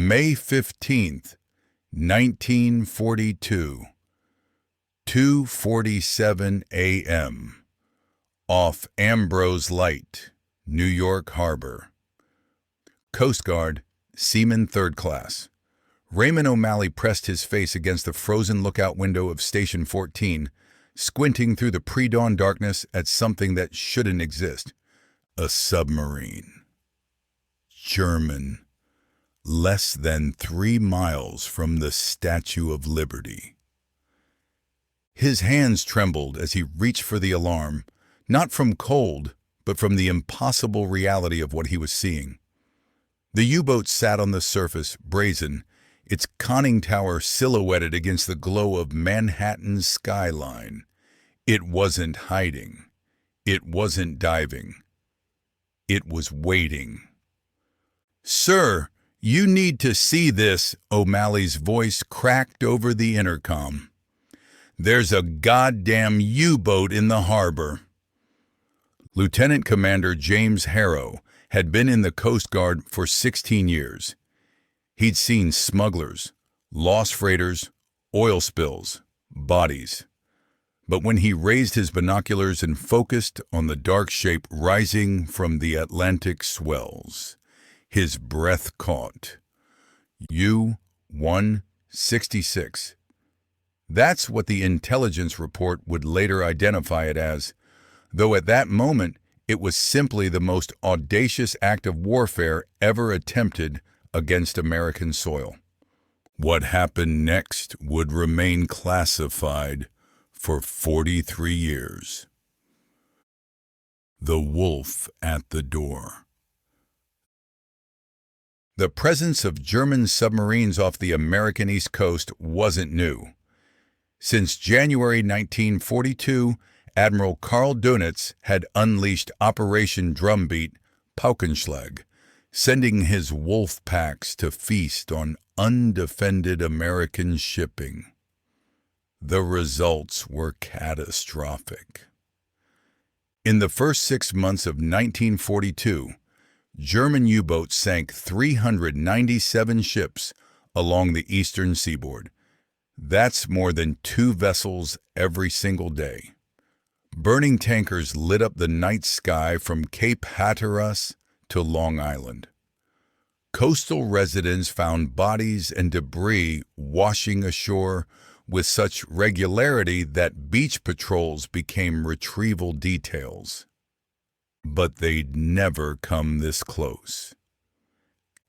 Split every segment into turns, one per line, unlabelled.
May 15th, 1942, 2:47 a.m. Off Ambrose Light, New York Harbor. Coast Guard, Seaman 3rd Class. Raymond O'Malley pressed his face against the frozen lookout window of Station 14, squinting through the pre-dawn darkness at something that shouldn't exist. A submarine. German. Less than 3 miles from the Statue of Liberty. His hands trembled as he reached for the alarm, not from cold, but from the impossible reality of what he was seeing. The U-boat sat on the surface, brazen, its conning tower silhouetted against the glow of Manhattan's skyline. It wasn't hiding. It wasn't diving. It was waiting. "Sir, you need to see this," O'Malley's voice cracked over the intercom. "There's a goddamn U-boat in the harbor." Lieutenant Commander James Harrow had been in the Coast Guard for 16 years. He'd seen smugglers, lost freighters, oil spills, bodies. But when he raised his binoculars and focused on the dark shape rising from the Atlantic swells, his breath caught. U-166. That's what the intelligence report would later identify it as, though at that moment it was simply the most audacious act of warfare ever attempted against American soil. What happened next would remain classified for 43 years. The wolf at the door. The presence of German submarines off the American East Coast wasn't new. Since January 1942, Admiral Karl Dönitz had unleashed Operation Drumbeat Paukenschlag, sending his wolf packs to feast on undefended American shipping. The results were catastrophic. In the first 6 months of 1942, German U-boats sank 397 ships along the eastern seaboard. That's more than 2 vessels every single day. Burning tankers lit up the night sky from Cape Hatteras to Long Island. Coastal residents found bodies and debris washing ashore with such regularity that beach patrols became retrieval details. But they'd never come this close.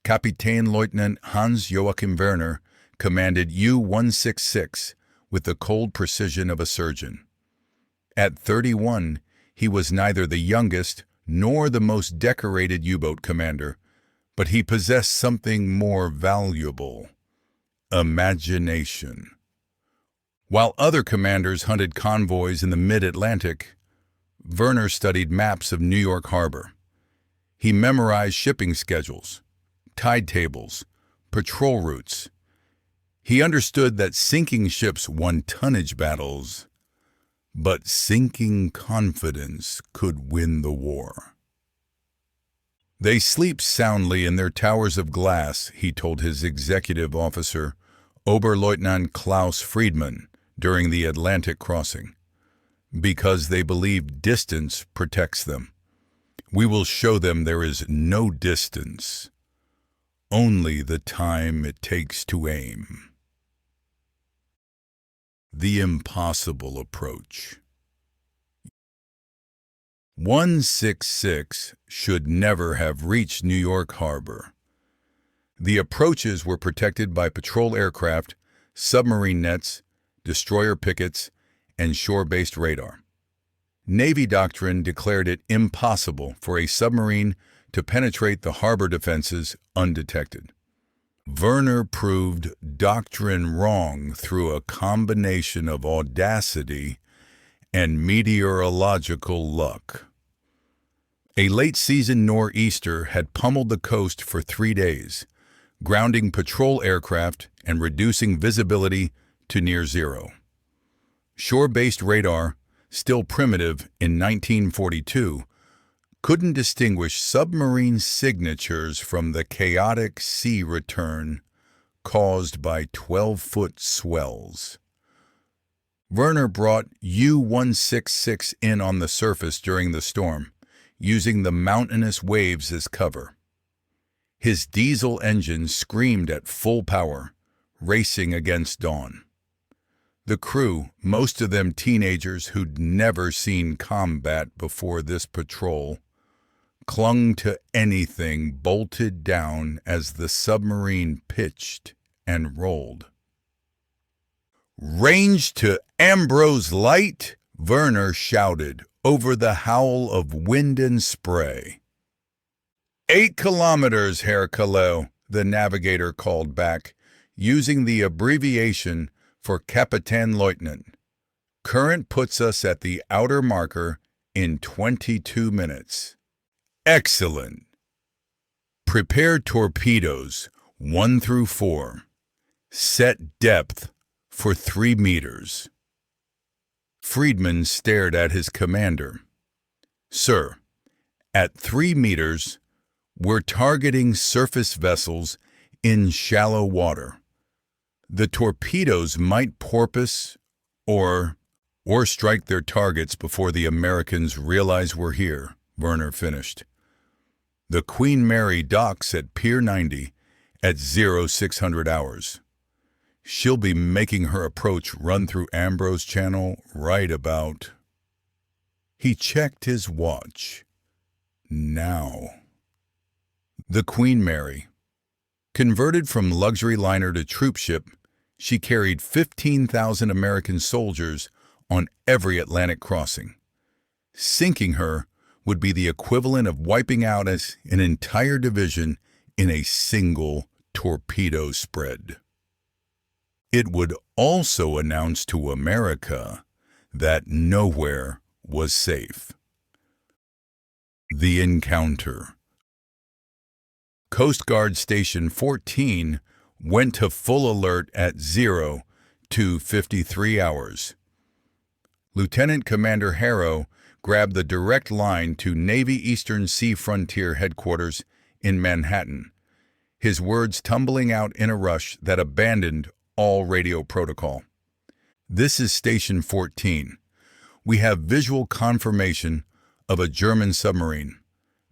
Kapitänleutnant Hans-Joachim Werner commanded U-166 with the cold precision of a surgeon. At 31, he was neither the youngest nor the most decorated U-boat commander, but he possessed something more valuable: imagination. While other commanders hunted convoys in the mid-Atlantic, Werner studied maps of New York Harbor. He memorized shipping schedules, tide tables, patrol routes. He understood that sinking ships won tonnage battles, but sinking confidence could win the war. "They sleep soundly in their towers of glass," he told his executive officer, Oberleutnant Klaus Friedman, during the Atlantic crossing, "because they believe distance protects them. We will show them there is no distance, only the time it takes to aim." The impossible approach. 166 should never have reached New York Harbor. The approaches were protected by patrol aircraft, submarine nets, destroyer pickets, and shore-based radar. Navy doctrine declared it impossible for a submarine to penetrate the harbor defenses undetected. Werner proved doctrine wrong through a combination of audacity and meteorological luck. A late-season nor'easter had pummeled the coast for 3 days, grounding patrol aircraft and reducing visibility to near zero. Shore-based radar, still primitive in 1942, couldn't distinguish submarine signatures from the chaotic sea return caused by 12-foot swells. Werner brought U-166 in on the surface during the storm, using the mountainous waves as cover. His diesel engine screamed at full power, racing against dawn. The crew, most of them teenagers who'd never seen combat before this patrol, clung to anything bolted down as the submarine pitched and rolled. "Range to Ambrose Light!" Werner shouted over the howl of wind and spray. 8 kilometers, Herr Kalou, the navigator called back, using the abbreviation for Kapitänleutnant. Current puts us at the outer marker in 22 minutes. Excellent. Prepare torpedoes 1 through 4. Set depth for 3 meters. Friedman stared at his commander. "Sir, at 3 meters, we're targeting surface vessels in shallow water. The torpedoes might porpoise or strike their targets before the Americans realize we're here," Werner finished. "The Queen Mary docks at Pier 90 at 0600 hours. She'll be making her approach run through Ambrose Channel right about..." He checked his watch. Now. The Queen Mary. Converted from luxury liner to troop ship, she carried 15,000 American soldiers on every Atlantic crossing. Sinking her would be the equivalent of wiping out an entire division in a single torpedo spread. It would also announce to America that nowhere was safe. The encounter. Coast Guard Station 14 went to full alert at 0 to 53 hours. Lieutenant Commander Harrow grabbed the direct line to Navy Eastern Sea Frontier Headquarters in Manhattan, his words tumbling out in a rush that abandoned all radio protocol. "This is Station 14. We have visual confirmation of a German submarine,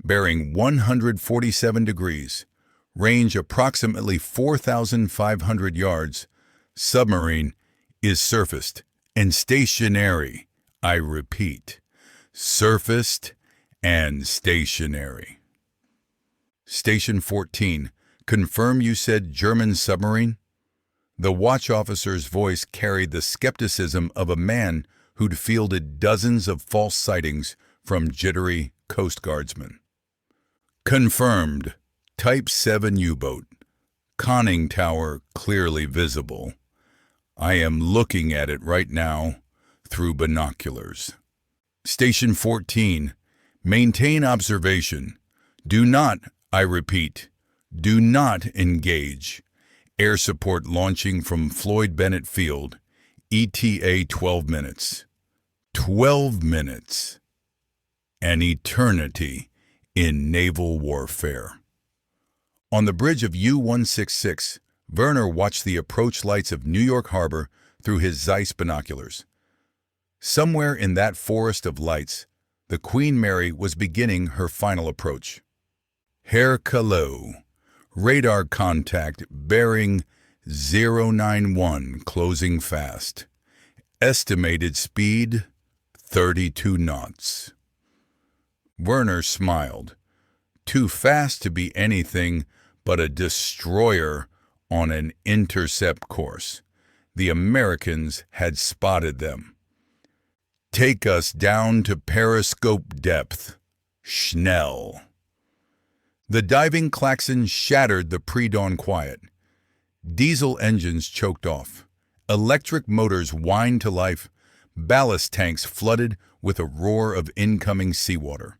bearing 147 degrees, range approximately 4,500 yards. Submarine is surfaced and stationary. I repeat, surfaced and stationary." Station 14, confirm you said German submarine? The watch officer's voice carried the skepticism of a man who'd fielded dozens of false sightings from jittery Coast Guardsmen. "Confirmed. Type 7 U-boat. Conning tower clearly visible. I am looking at it right now through binoculars." Station 14. Maintain observation. Do not, I repeat, do not engage. Air support launching from Floyd Bennett Field. ETA 12 minutes. 12 minutes. An eternity in naval warfare. On the bridge of U-166, Werner watched the approach lights of New York Harbor through his Zeiss binoculars. Somewhere in that forest of lights, the Queen Mary was beginning her final approach. "Herr Kalou, radar contact bearing 091 closing fast. Estimated speed 32 knots. Werner smiled. Too fast to be anything but a destroyer on an intercept course. The Americans had spotted them. "Take us down to periscope depth. Schnell." The diving klaxon shattered the pre-dawn quiet. Diesel engines choked off. Electric motors whined to life. Ballast tanks flooded with a roar of incoming seawater.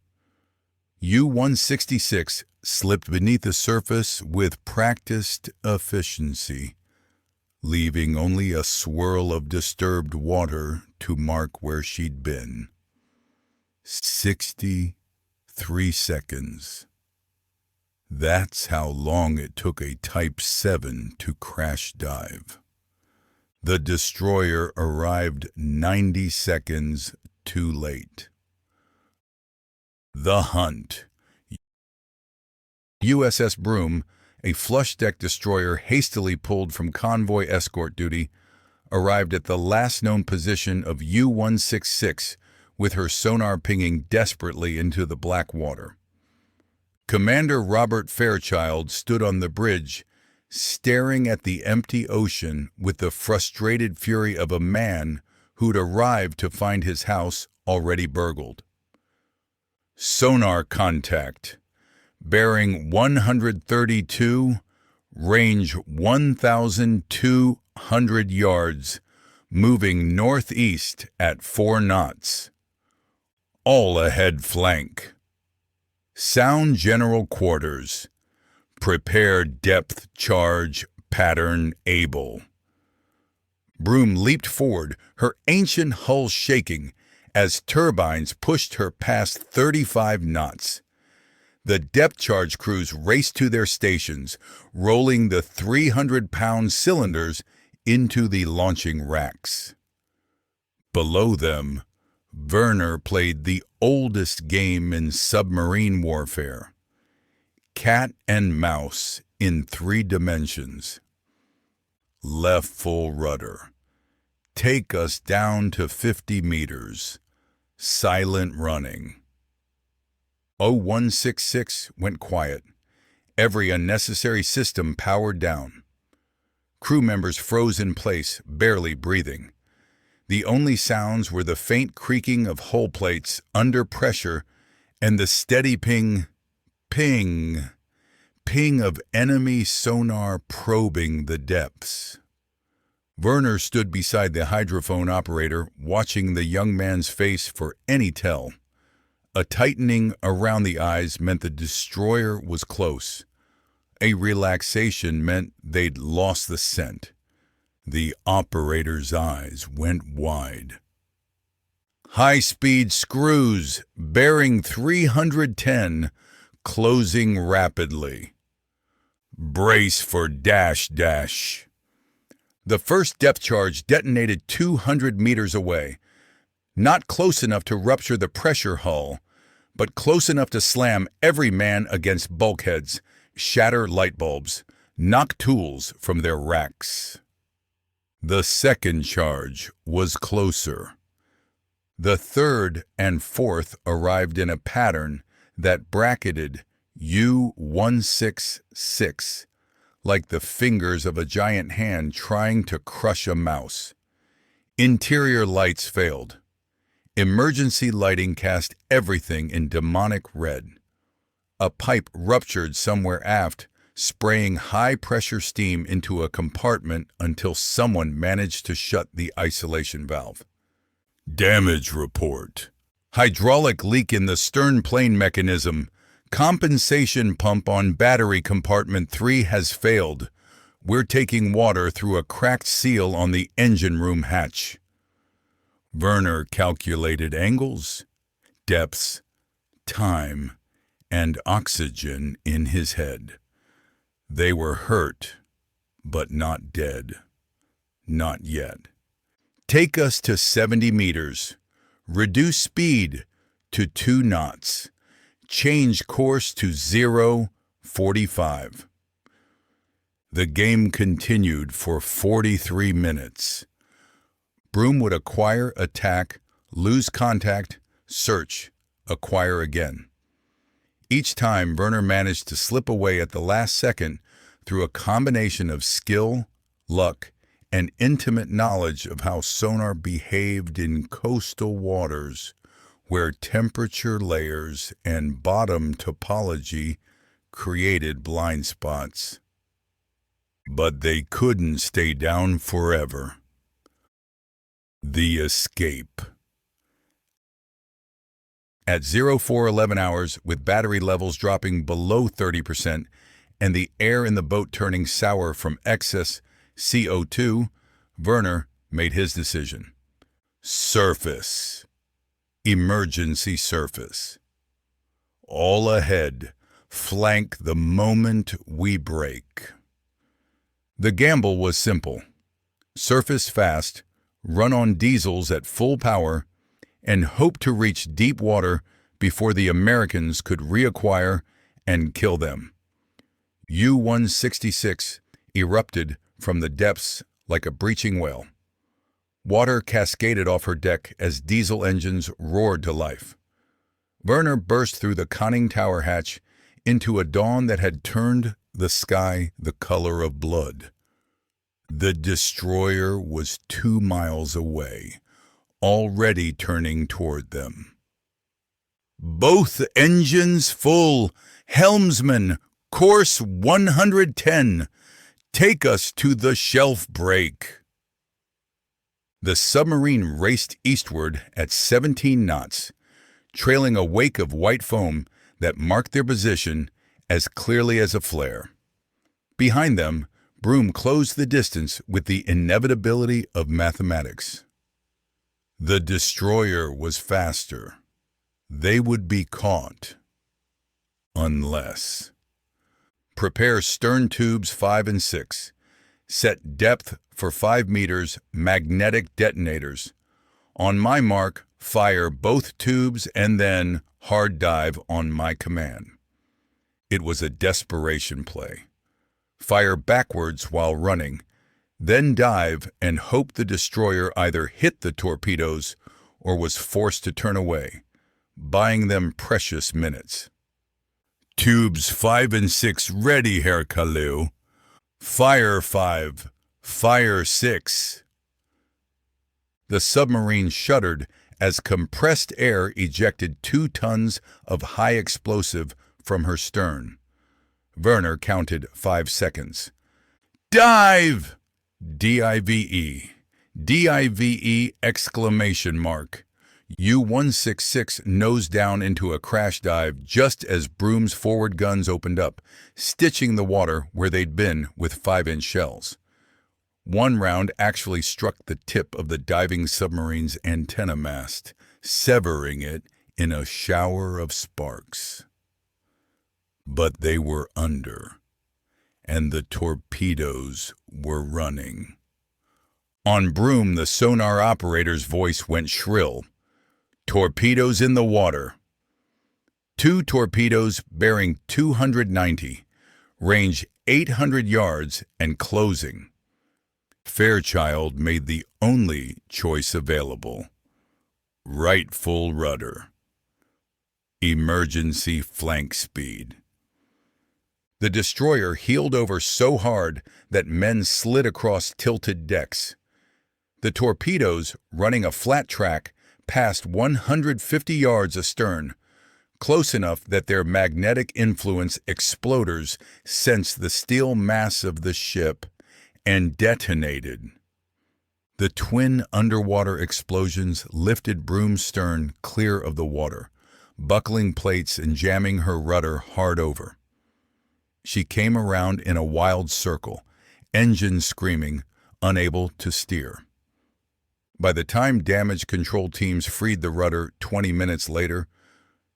U-166 slipped beneath the surface with practiced efficiency, leaving only a swirl of disturbed water to mark where she'd been. 60 3 seconds. That's how long it took a Type 7 to crash dive. The destroyer arrived 90 seconds too late. The hunt. USS Broome, a flush-deck destroyer hastily pulled from convoy escort duty, arrived at the last known position of U-166 with her sonar pinging desperately into the black water. Commander Robert Fairchild stood on the bridge, staring at the empty ocean with the frustrated fury of a man who'd arrived to find his house already burgled. Sonar contact. Bearing 132, range 1,200 yards, moving northeast at 4 knots. All ahead flank. Sound general quarters. Prepare depth charge pattern able. Broome leaped forward, her ancient hull shaking as turbines pushed her past 35 knots. The depth charge crews raced to their stations, rolling the 300-pound cylinders into the launching racks. Below them, Werner played the oldest game in submarine warfare. Cat and mouse in 3 dimensions. Left full rudder. Take us down to 50 meters. Silent running. 0166 went quiet. Every unnecessary system powered down. Crew members froze in place, barely breathing. The only sounds were the faint creaking of hull plates under pressure and the steady ping, ping, ping of enemy sonar probing the depths. Werner stood beside the hydrophone operator, watching the young man's face for any tell. A tightening around the eyes meant the destroyer was close. A relaxation meant they'd lost the scent. The operator's eyes went wide. High-speed screws, bearing 310, closing rapidly. Brace for dash dash. The first depth charge detonated 200 meters away. Not close enough to rupture the pressure hull, but close enough to slam every man against bulkheads, shatter light bulbs, knock tools from their racks. The second charge was closer. The third and fourth arrived in a pattern that bracketed U-166, like the fingers of a giant hand trying to crush a mouse. Interior lights failed. Emergency lighting cast everything in demonic red. A pipe ruptured somewhere aft, spraying high-pressure steam into a compartment until someone managed to shut the isolation valve. Damage report. Hydraulic leak in the stern plane mechanism. Compensation pump on battery compartment 3 has failed. We're taking water through a cracked seal on the engine room hatch. Werner calculated angles, depths, time, and oxygen in his head. They were hurt, but not dead. Not yet. Take us to 70 meters. Reduce speed to 2 knots. Change course to 0:45. The game continued for 43 minutes. Broome would acquire, attack, lose contact, search, acquire again. Each time, Werner managed to slip away at the last second through a combination of skill, luck, and intimate knowledge of how sonar behaved in coastal waters, where temperature layers and bottom topology created blind spots. But they couldn't stay down forever. The escape. At 0411 hours, with battery levels dropping below 30% and the air in the boat turning sour from excess CO2, Werner made his decision. Surface. Emergency surface. all ahead. Flank the moment we break. The gamble was simple. Surface fast, run on diesels at full power, and hope to reach deep water before the Americans could reacquire and kill them. U-166 erupted from the depths like a breaching whale. Water cascaded off her deck as diesel engines roared to life. Werner burst through the conning tower hatch into a dawn that had turned the sky the color of blood. The destroyer was 2 miles away, already turning toward them. Both engines full. Helmsman, course 110. Take us to the shelf break. The submarine raced eastward at 17 knots, trailing a wake of white foam that marked their position as clearly as a flare. Behind them, Broome closed the distance with the inevitability of mathematics. The destroyer was faster. They would be caught. Unless. Prepare stern tubes 5 and 6. Set depth for 5 meters, magnetic detonators. On my mark, fire both tubes and then hard dive on my command. It was a desperation play. Fire backwards while running, then dive and hope the destroyer either hit the torpedoes or was forced to turn away, buying them precious minutes. Tubes 5 and 6 ready, Herr Kalu. Fire 5, fire 6. The submarine shuddered as compressed air ejected 2 tons of high explosive from her stern. Werner counted 5 seconds. Dive! D-I-V-E. D-I-V-E exclamation mark. U-166 nosed down into a crash dive just as Broome's forward guns opened up, stitching the water where they'd been with 5-inch shells. One round actually struck the tip of the diving submarine's antenna mast, severing it in a shower of sparks. But they were under, and the torpedoes were running. On Broome, the sonar operator's voice went shrill. Torpedoes in the water. 2 torpedoes bearing 290, range 800 yards and closing. Fairchild made the only choice available. Right full rudder. Emergency flank speed. The destroyer heeled over so hard that men slid across tilted decks. The torpedoes, running a flat track, passed 150 yards astern, close enough that their magnetic influence exploders sensed the steel mass of the ship and detonated. The twin underwater explosions lifted Broome's stern clear of the water, buckling plates and jamming her rudder hard over. She came around in a wild circle, engines screaming, unable to steer. By the time damage control teams freed the rudder 20 minutes later,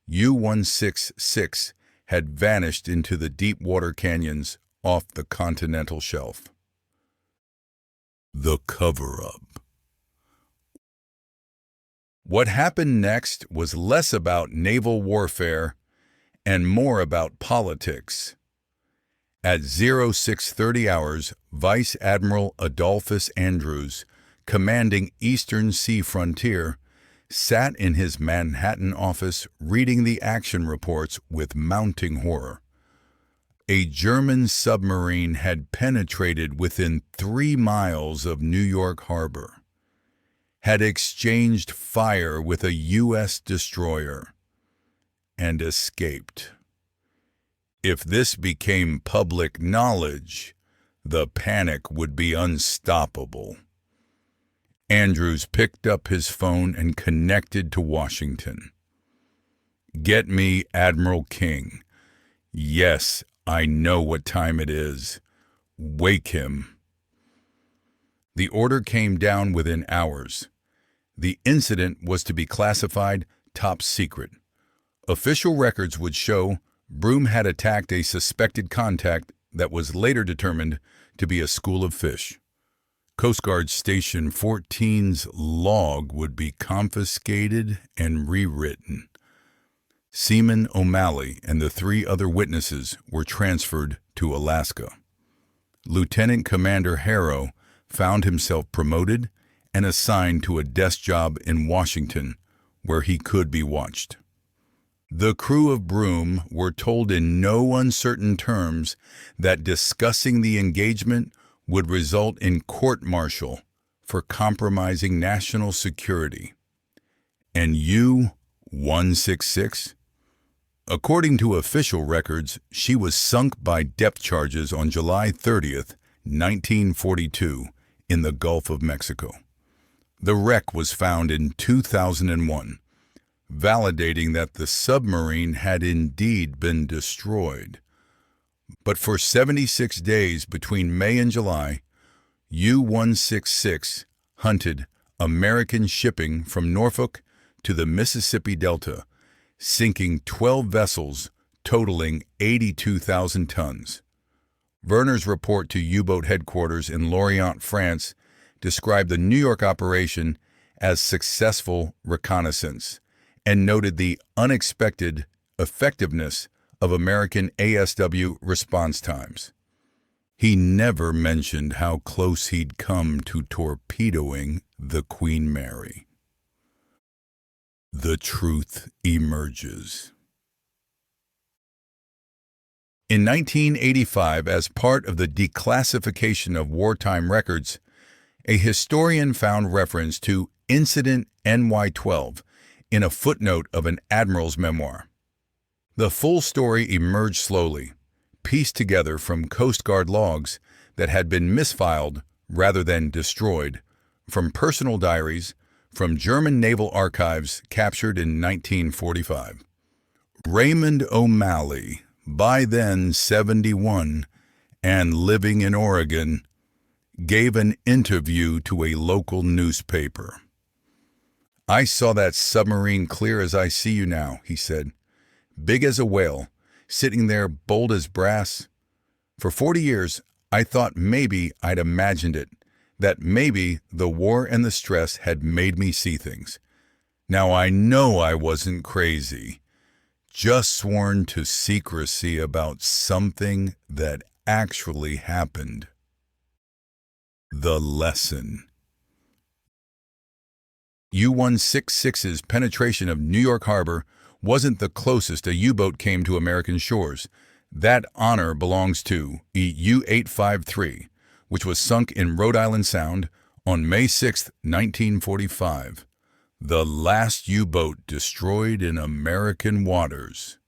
U-166 had vanished into the deep water canyons off the continental shelf. The cover-up. What happened next was less about naval warfare and more about politics. At 0630 hours, Vice Admiral Adolphus Andrews, commanding Eastern Sea Frontier, sat in his Manhattan office reading the action reports with mounting horror. A German submarine had penetrated within 3 miles of New York Harbor, had exchanged fire with a U.S. destroyer, and escaped. If this became public knowledge, the panic would be unstoppable. Andrews picked up his phone and connected to Washington. Get me Admiral King. Yes, I know what time it is. Wake him. The order came down within hours. The incident was to be classified top secret. Official records would show Broome had attacked a suspected contact that was later determined to be a school of fish. Coast Guard Station 14's log would be confiscated and rewritten. Seaman O'Malley and the 3 other witnesses were transferred to Alaska. Lieutenant Commander Harrow found himself promoted and assigned to a desk job in Washington, where he could be watched. The crew of Broome were told in no uncertain terms that discussing the engagement would result in court-martial for compromising national security. And U-166? According to official records, she was sunk by depth charges on July 30th, 1942, in the Gulf of Mexico. The wreck was found in 2001, validating that the submarine had indeed been destroyed. But for 76 days between May and July, U-166 hunted American shipping from Norfolk to the Mississippi Delta, sinking 12 vessels totaling 82,000 tons. Werner's report to U-boat headquarters in Lorient, France, described the New York operation as successful reconnaissance and noted the unexpected effectiveness of American ASW response times. He never mentioned how close he'd come to torpedoing the Queen Mary. The truth emerges. In 1985, as part of the declassification of wartime records, a historian found reference to Incident NY-12 in a footnote of an admiral's memoir. The full story emerged slowly, pieced together from Coast Guard logs that had been misfiled rather than destroyed, from personal diaries, from German naval archives captured in 1945. Raymond O'Malley, by then 71 and living in Oregon, gave an interview to a local newspaper. "I saw that submarine clear as I see you now," he said. "Big as a whale, sitting there bold as brass. For 40 years, I thought maybe I'd imagined it, that maybe the war and the stress had made me see things. Now I know I wasn't crazy, just sworn to secrecy about something that actually happened." The lesson. U-166's penetration of New York Harbor wasn't the closest a U-boat came to American shores. That honor belongs to U-853, which was sunk in Rhode Island Sound on May 6, 1945, the last U-boat destroyed in American waters.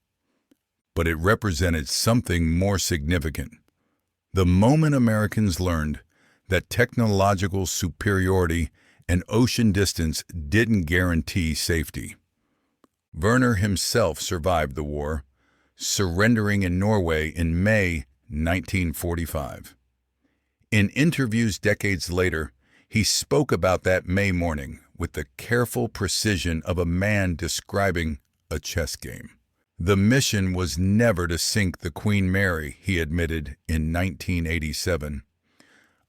But it represented something more significant. The moment Americans learned that technological superiority and ocean distance didn't guarantee safety. Werner himself survived the war, surrendering in Norway in May 1945. In interviews decades later, he spoke about that May morning with the careful precision of a man describing a chess game. The mission was never to sink the Queen Mary, he admitted in 1987.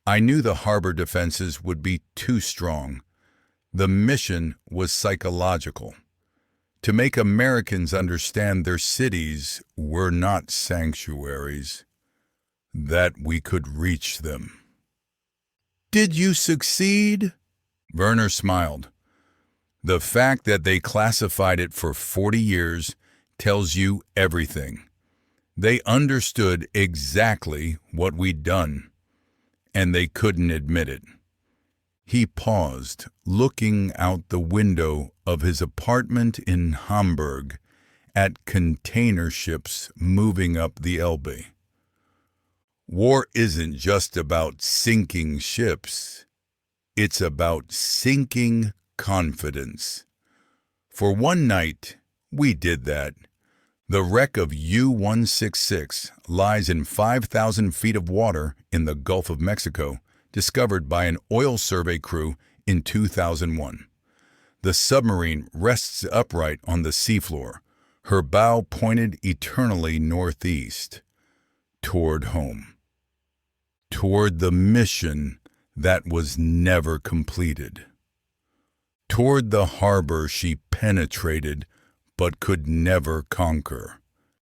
"I knew the harbor defenses would be too strong. The mission was psychological, to make Americans understand their cities were not sanctuaries, that we could reach them." "Did you succeed?" Werner smiled. "The fact that they classified it for 40 years tells you everything. They understood exactly what we'd done, and they couldn't admit it." He paused, looking out the window of his apartment in Hamburg at container ships moving up the Elbe. War isn't just about sinking ships. It's about sinking confidence. For one night, we did that. The wreck of U-166 lies in 5,000 feet of water in the Gulf of Mexico, discovered by an oil survey crew in 2001. The submarine rests upright on the seafloor, Her bow pointed eternally northeast, toward home, toward the mission that was never completed, toward the harbor she penetrated but could never conquer.